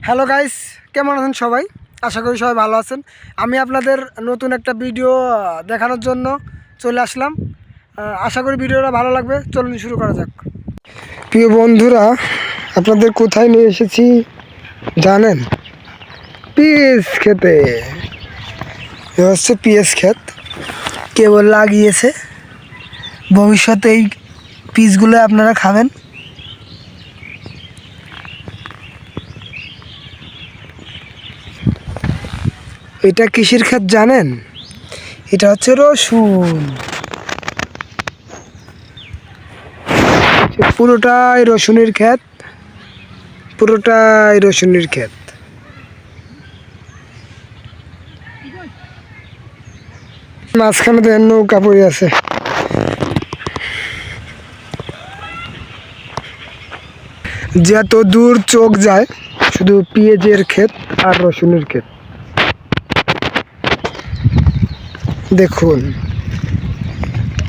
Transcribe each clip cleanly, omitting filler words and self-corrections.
Hello guys, কেমন আছেন সবাই? আশা করি সবাই ভালো আছেন। আমি আপনাদের নতুন একটা ভিডিও দেখানোর জন্য চলে আসলাম। আশা করি ভিডিওটা ভালো লাগবে। চলুন শুরু করা যাক। প্রিয় বন্ধুরা, আপনাদের কোথায় নিয়ে এসেছি জানেন? পিএস খেতে। এ হচ্ছে পিএস ক্ষেত, কেবল লাগিয়েছে। ভবিষ্যতে এই পিসগুলো আপনারা খাবেন। এটা কিসের ক্ষেত জানেন? এটা হচ্ছে রসুন। পুরোটাই রসুনের ক্ষেত, পুরোটাই রসুনের ক্ষেত। মাঝখানে দেখেন নৌকা পড়ে আছে। যত দূর চোখ যায় শুধু পেঁয়াজের ক্ষেত আর রসুনের ক্ষেত। দেখুন,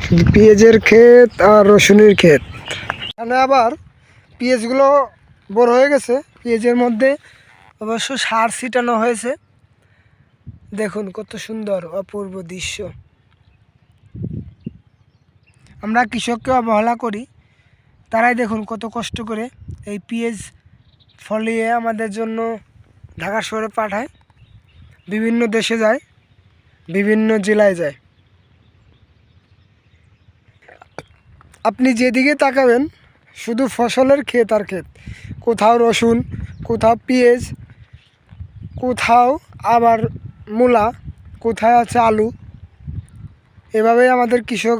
শুধু পেঁয়াজের ক্ষেত আর রসুনের ক্ষেত। এখানে আবার পেঁয়াজগুলো বড় হয়ে গেছে। পেঁয়াজের মধ্যে অবশ্য সার ছিটানো হয়েছে। দেখুন কত সুন্দর অপূর্ব দৃশ্য। আমরা কৃষককে অবহেলা করি, তারাই দেখুন কত কষ্ট করে এই পেঁয়াজ ফলিয়ে আমাদের জন্য ঢাকা শহরে পাঠায়, বিভিন্ন দেশে যায়, বিভিন্ন জেলায় যায়। আপনি যেদিকে তাকাবেন শুধু ফসলের ক্ষেত আর ক্ষেত। কোথাও রসুন, কোথাও পেঁয়াজ, কোথাও আবার মূলা, কোথায় আছে আলু। এভাবেই আমাদের কৃষক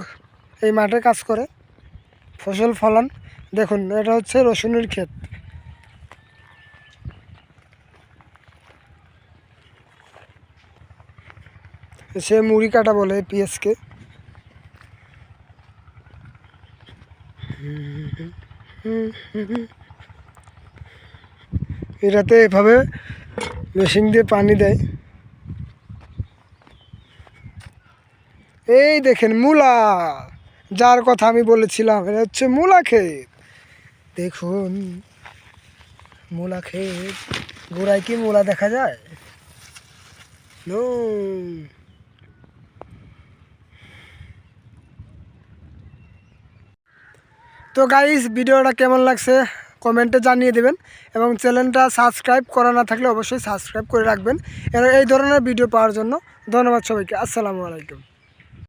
এই মাঠে কাজ করে, ফসল ফলান। দেখুন, এটা হচ্ছে রসুনের ক্ষেত। সে মুড়ি কাটা বলে পেঁয়াজকে। এটাতে এভাবে মেশিন দিয়ে পানি দেয়। এই দেখেন মূলা, যার কথা আমি বলেছিলাম, এটা হচ্ছে মূলা ক্ষেত। দেখুন মূলা ক্ষেত, গোড়ায় কি মূলা দেখা যায়? নো। তো গাইস, ভিডিওটা কেমন লাগছে কমেন্টে জানিয়ে দেবেন, এবং চ্যানেলটা সাবস্ক্রাইব করা না থাকলে অবশ্যই সাবস্ক্রাইব করে রাখবেন এই ধরনের ভিডিও পাওয়ার জন্য। ধন্যবাদ সবাইকে। আসসালামু আলাইকুম।